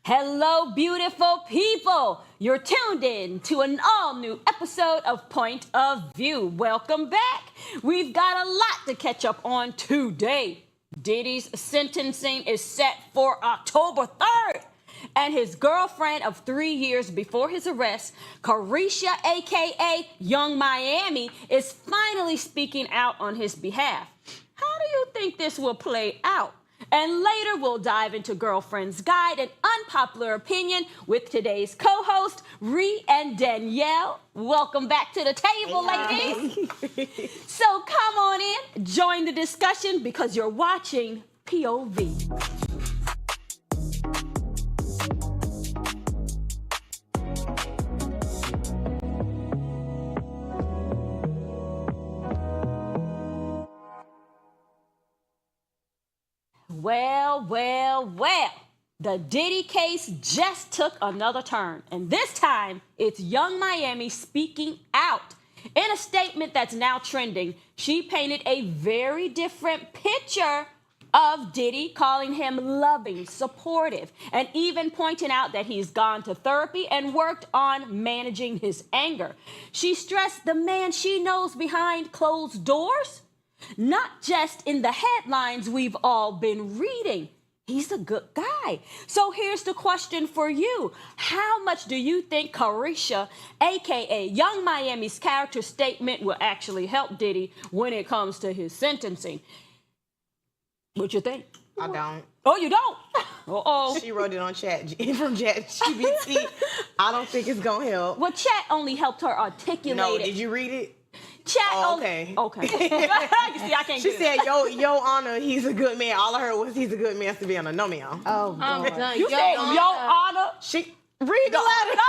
Hello, beautiful people. You're tuned in to an all-new episode of Point of View. Welcome back. We've got a lot to catch up on today. Diddy's sentencing is set for October 3rd. And his girlfriend of 3 years before his arrest, Carisha, a.k.a. Young Miami, is finally speaking out on his behalf. How do you think this will play out? And later, we'll dive into Girlfriend's Guide, an unpopular opinion with today's co-host, Ree and Danielle. Welcome back to the table, ladies. So come on in, join the discussion because you're watching POV. Well. The Diddy case just took another turn, and this time it's Young Miami speaking out. In a statement that's now trending, she painted a very different picture of Diddy, calling him loving, supportive, and even pointing out that he's gone to therapy and worked on managing his anger. She stressed the man she knows behind closed doors, not just in the headlines we've all been reading. He's a good guy. So here's the question for you. How much do you think Carisha, a.k.a. Young Miami's character statement will actually help Diddy when it comes to his sentencing? What you think? I don't. Oh, you don't? Uh-oh. She wrote it on ChatGPT. I don't think it's going to help. Well, Chat only helped her articulate No, it. did you read it? Chat okay. Okay. You see, I can't She get said, Yo Honor, he's a good man. All I heard was he's a good man to be on a no meow. Oh, I'm God. done. You said, Yo Honor? She read the letter.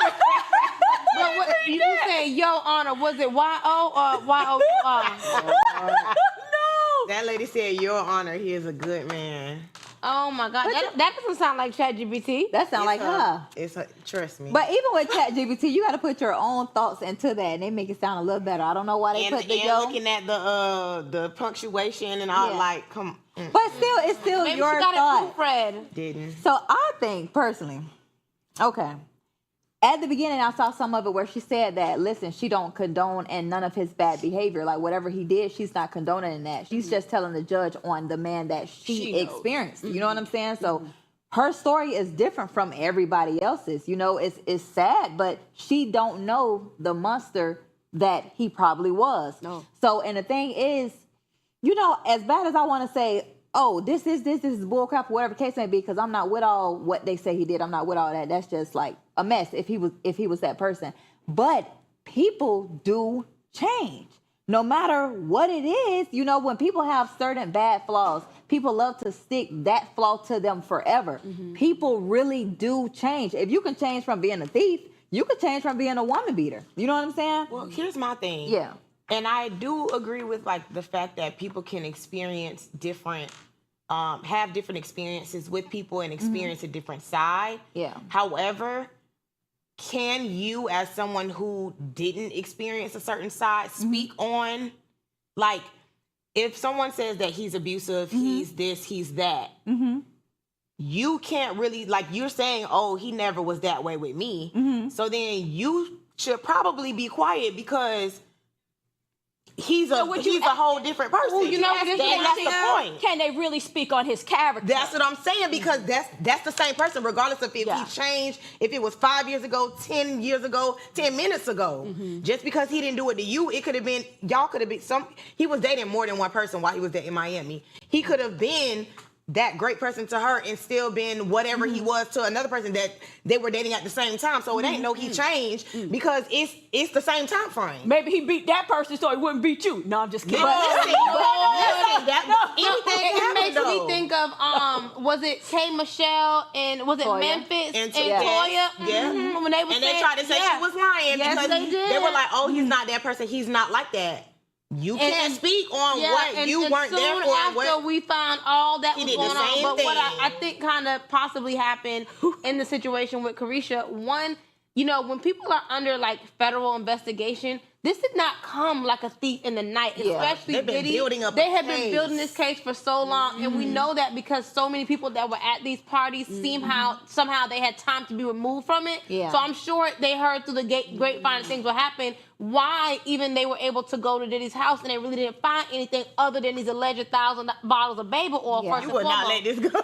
But what, you said, Yo Honor, was it Y-O or Y-O-R? No. That lady said, Your Honor, he is a good man. Oh, my God. That doesn't sound like ChatGPT. That sounds like her. It's her. Trust me. But even with ChatGPT, you got to put your own thoughts into that, and they make it sound a little better. I don't know why they put the yo. Looking at the punctuation and all, like, come. But still, it's still Maybe your she got thought. it proofread. Didn't. So I think, personally, okay, at the beginning, I saw some of it where she said that, listen, she don't condone and none of his bad behavior. Like, whatever he did, she's not condoning that. She's just telling the judge on the man that she experienced. You know what I'm saying? So her story is different from everybody else's. You know, it's sad, but she don't know the monster that he probably was. No. So, and the thing is, you know, as bad as I want to say, oh, this is bullcrap, whatever the case may be, because I'm not with all what they say he did. I'm not with all that. That's just like a mess if he was that person. But people do change. No matter what it is, you know, when people have certain bad flaws, people love to stick that flaw to them forever. People really do change. If you can change from being a thief, you can change from being a woman beater. You know what I'm saying? Well, here's my thing. Yeah. And I do agree with like the fact that people can experience different, have different experiences with people and experience a different side. Yeah. However, can you, as someone who didn't experience a certain side, speak on, like, if someone says that he's abusive, he's this, he's that, you can't really, like, you're saying, oh, he never was that way with me. So then you should probably be quiet because he's a whole different person. Well, you know, that's the point. Can they really speak on his character? That's what I'm saying, because that's the same person, regardless of if he changed, if it was 5 years ago, 10 years ago, 10 minutes ago. Just because he didn't do it to you, it could have been, y'all could have been he was dating more than one person while he was in Miami. He could have been that great person to her and still been whatever he was to another person that they were dating at the same time. So it ain't no he changed because it's the same time frame. Maybe he beat that person so he wouldn't beat you. No, I'm just kidding. It makes me think of was it K Michelle and was it Toya. Memphis and Toya? Toya? Yeah. When they And they tried to say she was lying because they did. they were like, oh, he's not that person. He's not like that. You can't speak on what you weren't there for. After we found all that was going on, but what thing. I think kind of possibly happened in the situation with Carisha, one, you know, when people are under like federal investigation, this did not come like a thief in the night, especially They've been Diddy. building up They a have been case. building this case for so long, and we know that because so many people that were at these parties somehow they had time to be removed from it. Yeah. So I'm sure they heard through the grapevine things will happen. Why even they were able to go to Diddy's house and they really didn't find anything other than these alleged 1,000 bottles of baby oil. Yeah. First You and would not foremost. let this go.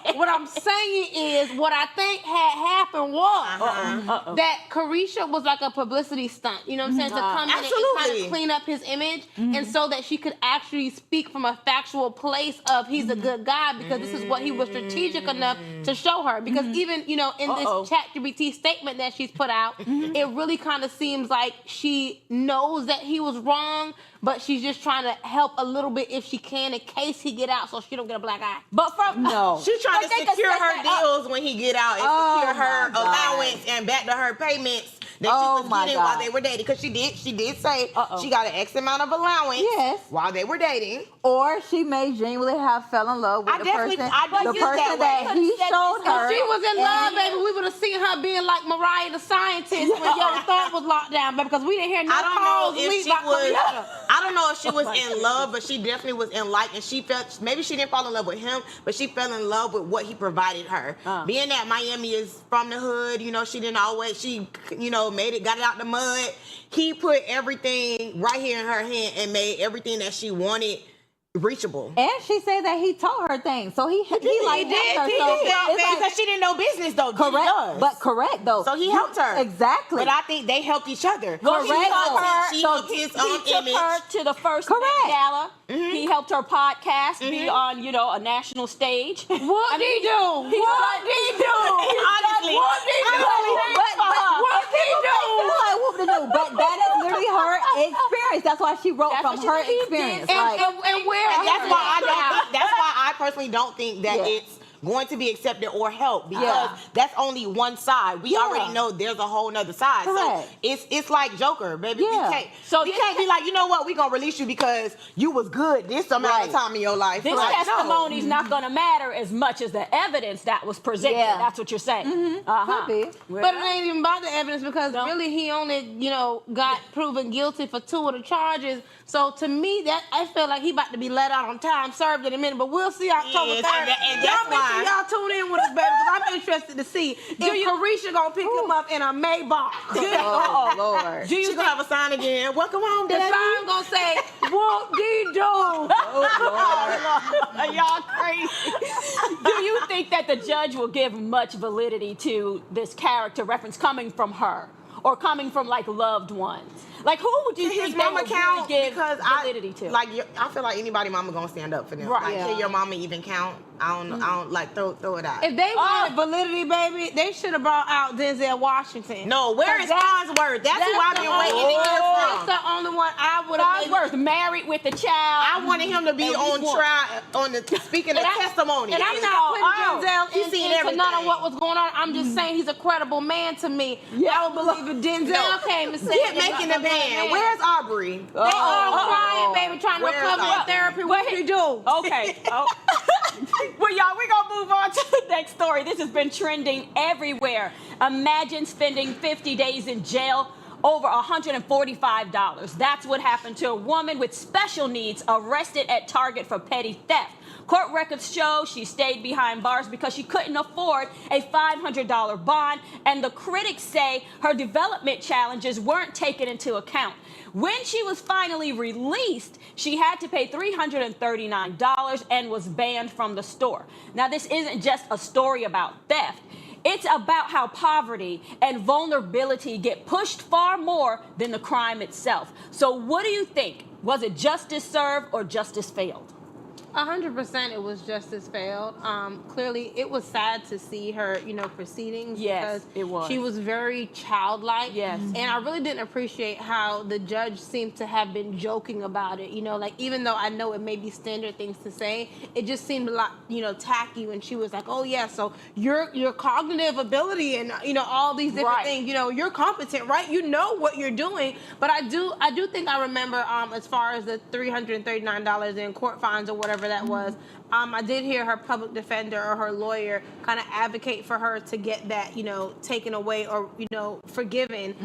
So what I'm saying is, what I think had happened was that Carisha was like a publicity stunt. You know what I'm saying? To come in and kind Absolutely. of clean up his image, and so that she could actually speak from a factual place of he's a good guy because this is what he was strategic enough to show her. Because even in this ChatGPT statement that she's put out, it really kind of seems like she knows that he was wrong, but she's just trying to help a little bit if she can in case he get out so she don't get a black eye. But from She's trying to they could secure set her that up. deals when he get out and Oh, secure her my God. allowance and back to her payments that Oh, she my was getting while God. they were dating. Because she did say she got an X amount of allowance Yes. while they were dating. Or she may genuinely have fell in love with I the definitely- person, I do the use that person way. that he showed her. If she was in love, baby, we would have seen her being like Mariah the Scientist when Young Thug was locked down, baby, because we didn't hear no I don't calls know if leave she about was. Carisha. I don't know if she was in love, but she definitely was in like, and she felt maybe she didn't fall in love with him, but she fell in love with what he provided her. Being that Miami is from the hood, she didn't always. She made it, got it out the mud. He put everything right here in her hand and made everything that she wanted reachable. And she said that he taught her things. So he helped her. He So did. it's like- Because she didn't know business though. Diddy correct, does. but correct though. So he helped her. Exactly. But I think they helped each other. Well, he Correct. helped her. She So helped his own he took image. her to the first Correct. Met Gala. He helped her podcast be on, a national stage. What did he do? Honestly, But that is literally her experience. That's why she wrote That's from what she her said he experience. did. Like, And where? And that's why I personally don't think that Yeah. it's going to be accepted or helped because Yeah. that's only one side. We Yeah. already know there's a whole nother side. Correct. So it's like Joker, baby. Yeah. We can't be like, you know what, we gonna release you because you was good this amount of time in your life. This Like, no. testimony's not going to matter as much as the evidence that was presented. Yeah. That's what you're saying. could be. But it ain't even about the evidence because really he only, got proven guilty for 2 of the charges. So to me, that I feel like he about to be let out on time served in a minute. But we'll see October Yes, 3rd. and Y'all that's make sure why- y'all tune in with us, baby, because I'm interested to see if Carisha gonna pick him up in a Maybach. oh Lord. Do you She think gonna have a sign again. Welcome home, The Daddy. sign gonna say, "Whoop dee doo." y'all crazy? Do you think that the judge will give much validity to this character reference coming from her or coming from like loved ones? Like who would you His think they mama would count really give because validity to? I feel like anybody mama gonna stand up for them. Right. Like, Yeah. can your mama even count? I don't like throw it out. If they wanted validity, baby, they should have brought out Denzel Washington. No, where is That's- Farnsworth? That's who I've been the waiting to only- hear That's from. the only one I would have. Farnsworth married with a child. I wanted him to be And on we want- trial speaking of testimony. And I'm not putting Denzel He's seen into none of everything. what was going on. I'm just saying he's a credible man to me. I would believe if Denzel No. came and said, Get making the band. Where's Aubrey? They all crying, baby, trying to Where's recover Aubrey? in therapy. What do you do? Okay. Well, y'all, we're going to move on to the next story. This has been trending everywhere. Imagine spending 50 days in jail over $145. That's what happened to a woman with special needs arrested at Target for petty theft. Court records show she stayed behind bars because she couldn't afford a $500 bond, and the critics say her development challenges weren't taken into account. When she was finally released, she had to pay $339 and was banned from the store. Now, this isn't just a story about theft. It's about how poverty and vulnerability get pushed far more than the crime itself. So what do you think? Was it justice served or justice failed? 100% it was justice failed. Clearly, it was sad to see her, proceedings. Yes, because it was. She was very childlike. Yes. And I really didn't appreciate how the judge seemed to have been joking about it. Like even though I know it may be standard things to say, it just seemed a lot, tacky when she was like, "Oh yeah, so your cognitive ability and all these different Right. things, you're competent, right? You know what you're doing." But I do think I remember as far as the $339 in court fines or whatever whoever that was. I did hear her public defender or her lawyer kind of advocate for her to get that, taken away or, forgiven,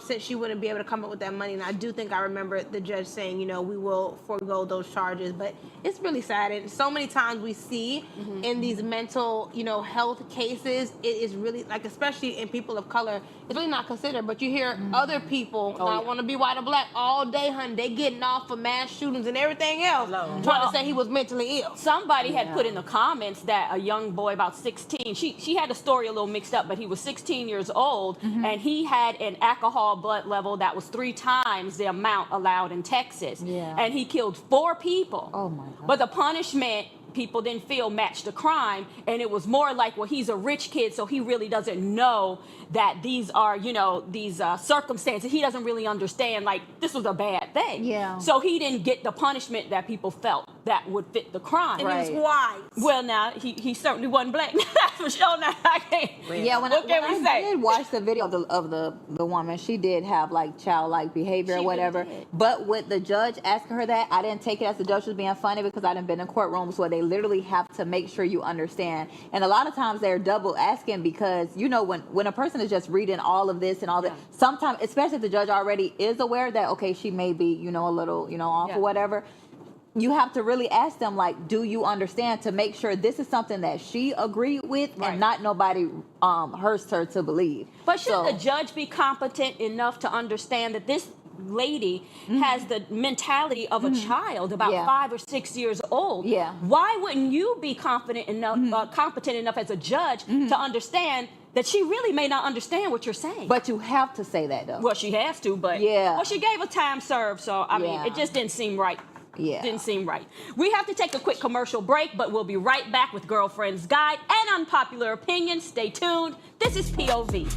since she wouldn't be able to come up with that money. And I do think I remember the judge saying, we will forego those charges. But it's really sad. And so many times we see in these mental, health cases, it is really, like, especially in people of color, it's really not considered. But you hear other people, I want to be white or black all day, honey. They getting off for mass shootings and everything else, trying to say he was mentally ill. Somebody had put in the comments that a young boy about 16, she had the story a little mixed up, but he was 16 years old, and he had an alcohol blood level that was 3 times the amount allowed in Texas. And he killed 4 people. Oh my God. But the punishment, people didn't feel matched the crime, and it was more like, well, he's a rich kid, so he really doesn't know that these are, these circumstances. He doesn't really understand, like, this was a bad thing. So he didn't get the punishment that people felt that would fit the crime. And he was white. Well, now, he certainly wasn't black. That's for sure. Now, I can't. Yeah, when I did watch the video of the woman, she did have, like, childlike behavior or whatever. Really, but with the judge asking her that, I didn't take it as the judge was being funny, because I done been in courtrooms where they literally have to make sure you understand. And a lot of times they're double asking, because, when a person is just reading all of this and all that, sometimes, especially if the judge already is aware that, okay, she may be, a little, off or whatever, you have to really ask them, like, do you understand, to make sure this is something that she agreed with and not nobody hurts her to believe. But should the judge be competent enough to understand that this lady has the mentality of a child, about 5 or 6 years old? Why wouldn't you be competent enough as a judge to understand that she really may not understand what you're saying? But you have to say that, though. Well, she has to, but well, she gave a time served, so I mean, it just didn't seem right. Didn't seem right. We have to take a quick commercial break, but we'll be right back with Girlfriend's Guide and Unpopular Opinions. Stay tuned. This is POV.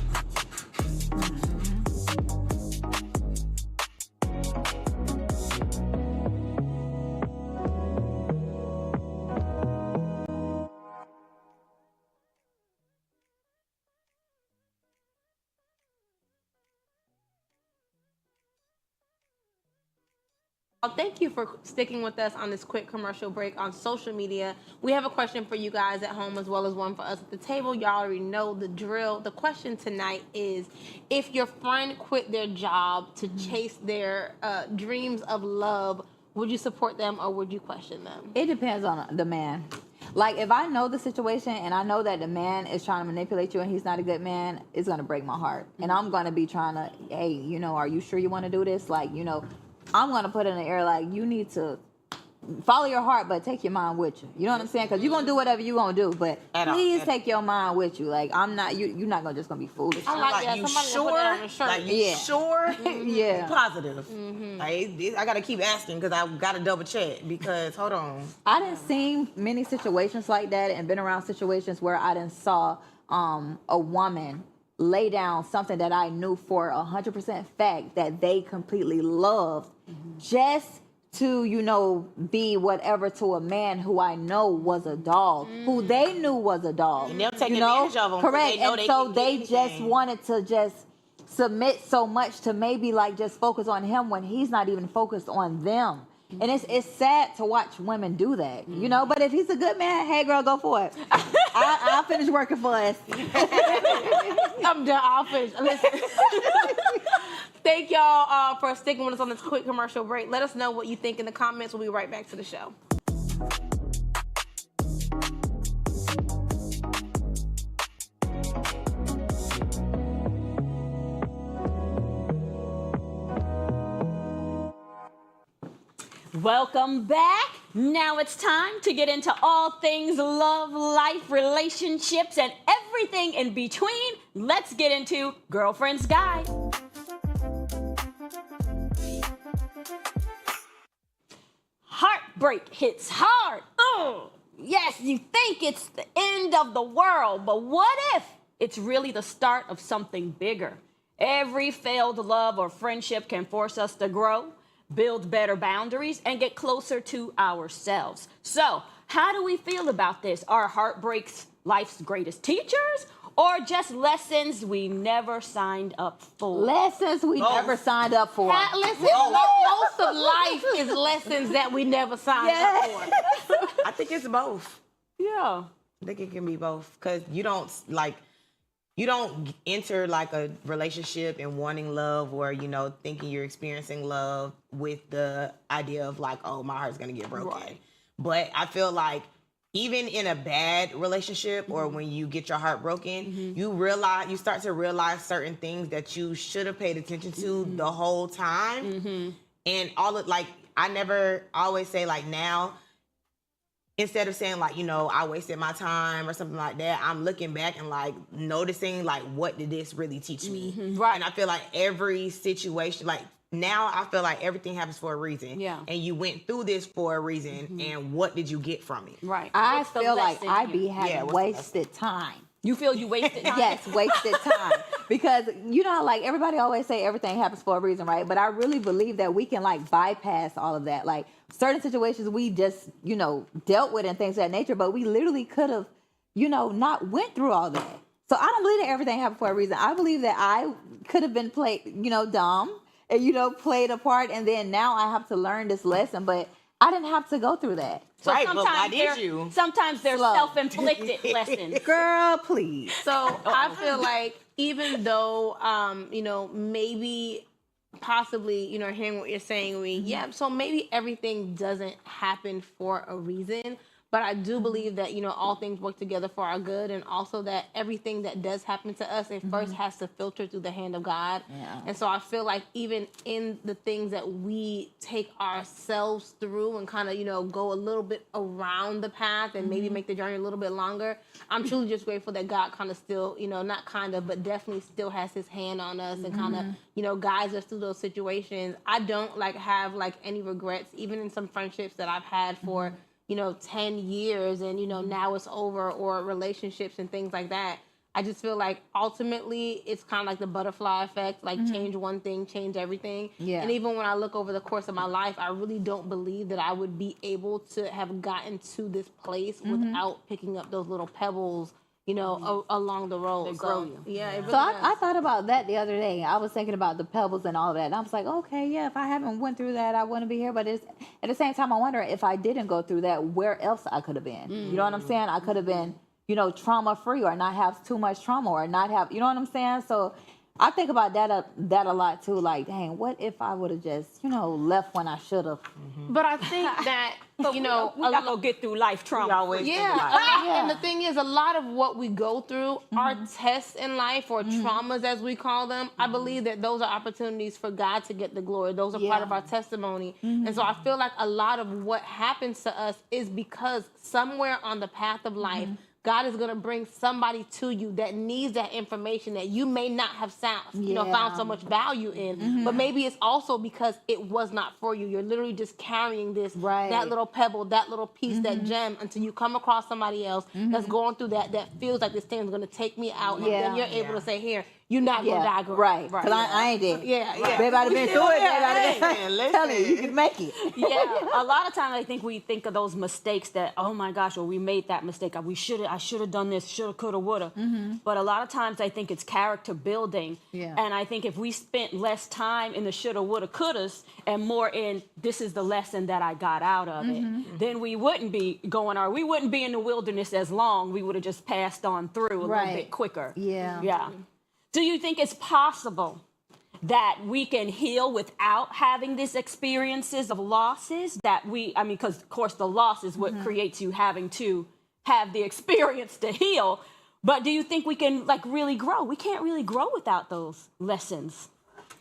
Thank you for sticking with us on this quick commercial break on social media. We have a question for you guys at home, as well as one for us at the table. Y'all already know the drill. The question tonight is, if your friend quit their job to chase their dreams of love, would you support them or would you question them? It depends on the man. Like, if I know the situation and I know that the man is trying to manipulate you and he's not a good man, it's going to break my heart. And I'm going to be trying to, hey, are you sure you want to do this? Like, I'm going to put it in the air, like, you need to follow your heart, but take your mind with you. You know what I'm saying? Because you're going to do whatever you're going to do, but please take your mind with you. Like, you're not just going to be foolish. I like that. You Somebody sure? put that on a shirt. Like, you sure? Yeah. Positive. I got to keep asking, because I got to double check, because, hold on. I done seen many situations like that and been around situations where I done saw a woman lay down something that I knew for 100% fact that they completely loved, just to, be whatever to a man who I know was a dog, who they knew was a dog. And they'll take advantage of them. Correct. And so they just wanted to just submit so much to maybe, like, just focus on him when he's not even focused on them. And it's sad to watch women do that, But if he's a good man, hey, girl, go for it. I'll finish working for us. I'm done. I'll finish. Listen. Thank y'all for sticking with us on this quick commercial break. Let us know what you think in the comments. We'll be right back to the show. Welcome back. Now it's time to get into all things love, life, relationships, and everything in between. Let's get into Girlfriend's Guide. Heartbreak hits hard. Oh, yes, you think it's the end of the world, but what if it's really the start of something bigger? Every failed love or friendship can force us to grow, build better boundaries, and get closer to ourselves. So, how do we feel about this? Are heartbreaks life's greatest teachers, or just lessons we never signed up for? Lessons we never signed up for. Listen, most of life is lessons that we never signed up for. I think it's both. Yeah. I think it can be both because you don't enter like a relationship and wanting love or, thinking you're experiencing love with the idea of like, oh, my heart's going to get broken. Right. But I feel like even in a bad relationship or when you get your heart broken, you start to realize certain things that you should have paid attention to the whole time. And I always say like now, instead of saying like, I wasted my time or something like that, I'm looking back and like noticing like, what did this really teach me? Right. And I feel like every situation, like now I feel like everything happens for a reason. Yeah. And you went through this for a reason. And what did you get from it? Right. I What's the feel like lesson I here? be having what's the wasted time. You feel you wasted time? Yes, wasted time. Because like everybody always say everything happens for a reason, right? But I really believe that we can like bypass all of that. Like certain situations we just, dealt with and things of that nature, but we literally could have, not went through all that. So I don't believe that everything happened for a reason. I believe that I could have been played, dumb and, played a part. And then now I have to learn this lesson, but I didn't have to go through that. So Right, but why did they're- you? Sometimes they're Slow. self-inflicted lessons. Girl, please. So I feel like even though, maybe possibly, hearing what you're saying, so maybe everything doesn't happen for a reason. But I do believe that, all things work together for our good. And also that everything that does happen to us, it first has to filter through the hand of God. Yeah. And so I feel like even in the things that we take ourselves through and kind of, go a little bit around the path and maybe make the journey a little bit longer, I'm truly just grateful that God kind of still, not kind of, but definitely still has his hand on us and kind of, guides us through those situations. I don't have any regrets, even in some friendships that I've had for 10 years and, now it's over, or relationships and things like that. I just feel like ultimately it's kind of like the butterfly effect, like change one thing, change everything. Yeah. And even when I look over the course of my life, I really don't believe that I would be able to have gotten to this place without picking up those little pebbles, along the road. They grow you. Yeah, it really So I does. thought about that the other day. I was thinking about the pebbles and all of that. And I was like, okay, yeah, if I haven't went through that, I wouldn't be here. But at the same time, I wonder if I didn't go through that, where else I could have been. You know what I'm saying? I could have been, trauma free, or not have too much trauma, or not have, you know what I'm saying? So I think about that a lot too. Like, dang, what if I would have just, left when I should have? But I think that, We're not going to get through life trauma. We always think yeah, like, and the thing is, a lot of what we go through are tests in life, or traumas as we call them. I believe that those are opportunities for God to get the glory. Those are part of our testimony. And so I feel like a lot of what happens to us is because somewhere on the path of life, God is going to bring somebody to you that needs that information that you may not have found so much value in. But maybe it's also because it was not for you. You're literally just carrying this, that little pebble, that little piece, that gem, until you come across somebody else that's going through that feels like this thing is going to take me out. And then you're able to say, here, you're not going to die, girl. Right. Because I ain't dead. Yeah. Baby, I'd have been through it. Listen, Tell you, you can make it. Yeah, a lot of times I think we think of those mistakes that, oh my gosh, or we made that mistake. I should have done this, shoulda, coulda, woulda. But a lot of times I think it's character building. Yeah. And I think if we spent less time in the shoulda, woulda, couldas and more in this is the lesson that I got out of it, then we wouldn't be we wouldn't be in the wilderness as long. We would have just passed on through a little bit quicker. Yeah. Yeah. Do you think it's possible that we can heal without having these experiences of losses because of course the loss is what creates you having to have the experience to heal. But do you think we can really grow? We can't really grow without those lessons.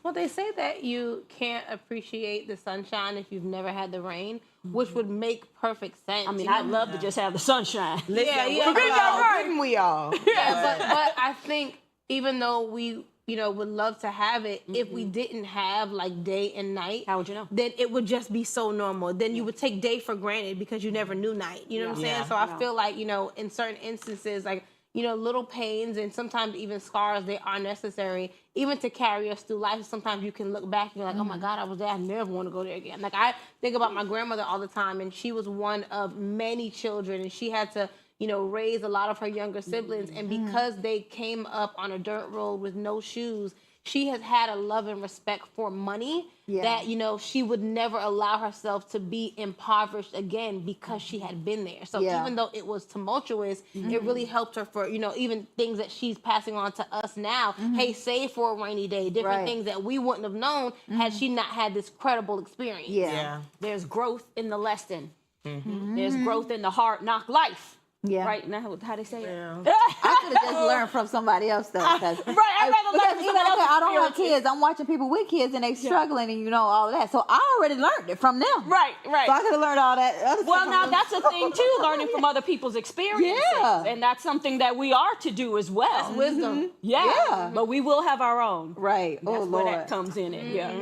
Well, they say that you can't appreciate the sunshine if you've never had the rain, which would make perfect sense. I mean, I'd love to just have the sunshine. Wouldn't we all? Yeah, but I think even though we, would love to have it, if we didn't have day and night, How would you know? then it would just be so normal. Then you would take day for granted because you never knew night. You know what I'm saying? Yeah. So I feel like, in certain instances, little pains and sometimes even scars, they are necessary even to carry us through life. Sometimes you can look back and you're like, oh my God, I was there. I never want to go there again. I think about my grandmother all the time, and she was one of many children, and she had to, raise a lot of her younger siblings. And because they came up on a dirt road with no shoes, she has had a love and respect for money that, she would never allow herself to be impoverished again because she had been there. So even though it was tumultuous, it really helped her for, even things that she's passing on to us now. Hey, save for a rainy day, different things that we wouldn't have known had she not had this credible experience. Yeah. There's growth in the lesson. There's growth in the hard knock life. Yeah. Right now, how they say it? I could have just learned from somebody else though. I'd rather learn from even somebody else's I don't have experiences. kids. I'm watching people with kids and they struggling and all of that. So I already learned it from them. Right. So I could have learned all that other Well, stuff now from that's a thing too, learning from other people's experiences. Yeah. And that's something that we are to do as well. That's wisdom. Yeah. But we will have our own. Right. That's Oh where Lord. that comes in it. Yeah.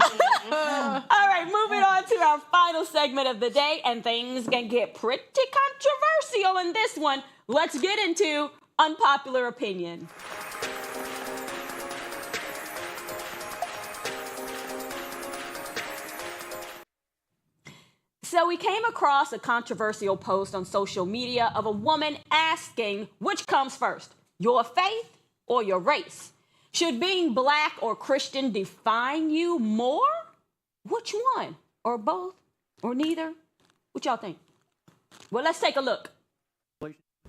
All right, moving on to our final segment of the day, and things can get pretty controversial in this one. Let's get into unpopular opinion. So we came across a controversial post on social media of a woman asking which comes first, your faith or your race? Should being black or Christian define you more? Which one? Or both? Or neither? What y'all think? Well, let's take a look.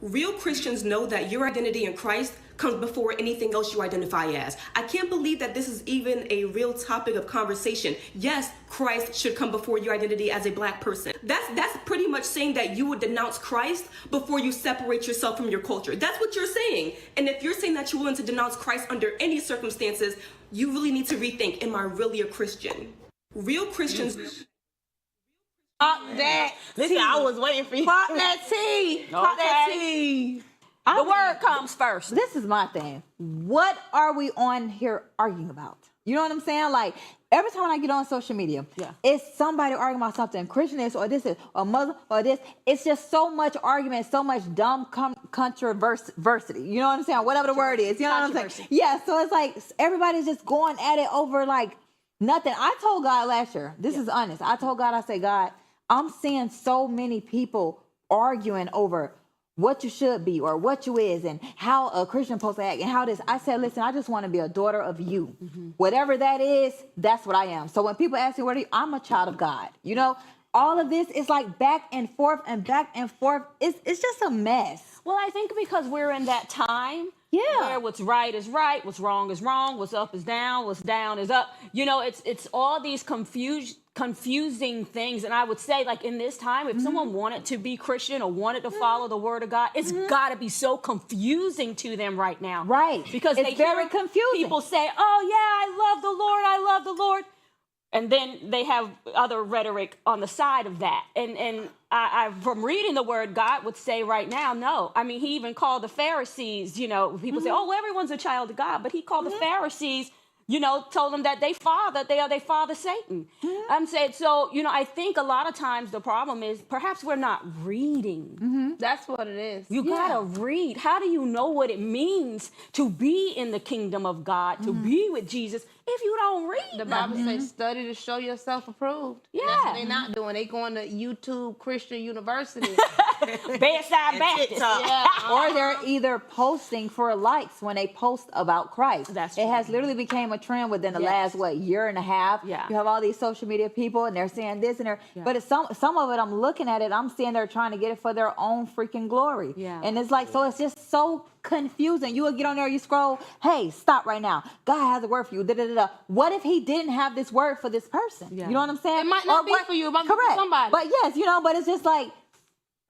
Real Christians know that your identity in Christ comes before anything else you identify as. I can't believe that this is even a real topic of conversation. Yes, Christ should come before your identity as a black person. That's pretty much saying that you would denounce Christ before you separate yourself from your culture. That's what you're saying. And if you're saying that you're willing to denounce Christ under any circumstances, you really need to rethink, am I really a Christian? Real Christians... Pop that. Listen, I was waiting for you. Pop that tea. Pop that tea. The word comes first. This is my thing. What are we on here arguing about? You know what I'm saying? Like, every time I get on social media, it's somebody arguing about something, Christian is, or this is, or Muslim, or this. It's just so much argument, so much dumb controversy. You know what I'm saying? Whatever the word is. You know what I'm saying? Yeah, so it's like everybody's just going at it over like nothing. I told God last year, this is honest. I told God, I said, God, I'm seeing so many people arguing over what you should be or what you is and how a Christian supposed to act and how this. I said, listen, I just want to be a daughter of you. Whatever that is, that's what I am. So when people ask me, what are you? I'm a child of God. All of this is like back and forth and back and forth. It's just a mess. Well, I think because we're in that time where what's right is right, what's wrong is wrong, what's up is down, what's down is up. It's all these confusing things. And I would say, like, in this time, if someone wanted to be Christian or wanted to follow the word of God, it's got to be so confusing to them right now. Right. Because it's they very hear confusing. people say, oh, yeah, I love the Lord, I love the Lord. And then they have other rhetoric on the side of that. And I from reading the word, God would say right now, no. I mean, he even called the Pharisees, people say, oh, well, everyone's a child of God. But he called the Pharisees, told them that they are their father Satan. I'm saying, so, I think a lot of times the problem is perhaps we're not reading. That's what it is. You gotta read. How do you know what it means to be in the kingdom of God, to be with Jesus, if you don't read? The Bible says, study to show yourself approved. Yeah. That's what they're not doing. They going to YouTube Christian University. Bedside Baptist. Or they're either posting for likes when they post about Christ. That's It true. has literally became a trend within the last, year and a half. Yeah. You have all these social media people and they're saying this and but it's some of it, I'm looking at it, I'm seeing they're trying to get it for their own freaking glory. Yeah. And it's like, so it's just so confusing. You will get on there, you scroll, hey, stop right now. God has a word for you. Da-da-da-da. What if he didn't have this word for this person? Yeah. You know what I'm saying? It might not be for you, it might be for Correct. somebody. But yes, but it's just like,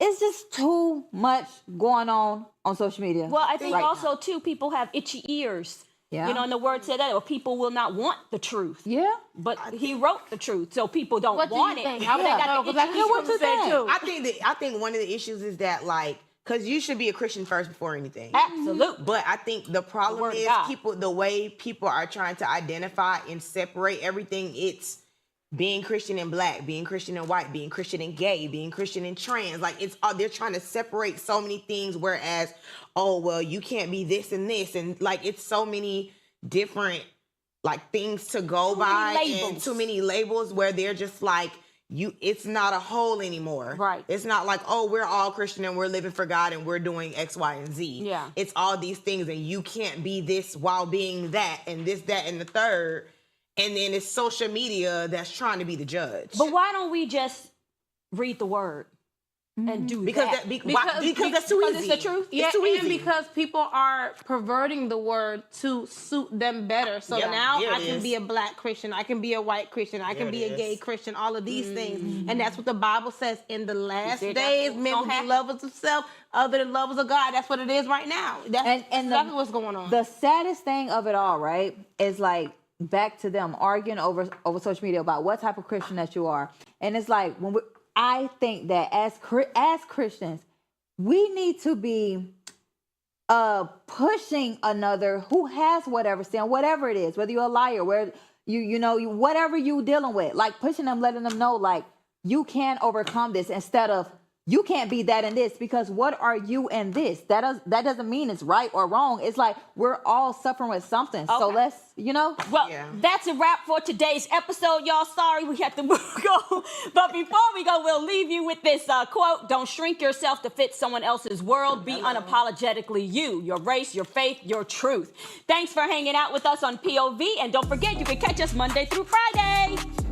it's just too much going on social media. Well, I think right also, now. too, people have itchy ears. Yeah. And the word said that, or people will not want the truth. Yeah. But he wrote the truth, so people don't What do want you it. think? How would they got the Because itchy I know what ears? you say too. I think one of the issues is that, like, because you should be a Christian first before anything. Absolutely. But I think the problem word of is God. the way people are trying to identify and separate everything. It's being Christian and black, being Christian and white, being Christian and gay, being Christian and trans. Like, they're trying to separate so many things. Whereas, oh, well, you can't be this and this, and like it's so many different like things to go by and too many labels where they're just like, it's not a whole anymore. Right. It's not like, oh, we're all Christian and we're living for God and we're doing X, Y, and Z. Yeah. It's all these things and you can't be this while being that and this, that, and the third. And then it's social media that's trying to be the judge. But why don't we just read the word and do Because that? because that's too easy. It's the truth. Yeah, It's too and easy. because people are perverting the word to suit them better. So Yep, now here it I can is. be a black Christian, I can be a white Christian, I can There be it a gay is. Christian, all of these things. And that's what the Bible says in the last See, that's days, what's men will gonna be happen. lovers of self other than lovers of God. That's what it is right now. That's And exactly what's going on. The saddest thing of it all, right, is like back to them arguing over social media about what type of Christian that you are. And it's like I think that as Christians, we need to be pushing another who has whatever sin, whatever it is, whether you're a liar, where whatever you dealing with, like pushing them, letting them know like you can overcome this instead of you can't be that in this, because what are you in this? That doesn't mean it's right or wrong. It's like we're all suffering with something. So Okay. let's, Well, Yeah. that's a wrap for today's episode, y'all. Sorry we have to go. But before we go, we'll leave you with this quote. Don't shrink yourself to fit someone else's world. Be unapologetically you, your race, your faith, your truth. Thanks for hanging out with us on POV. And don't forget, you can catch us Monday through Friday.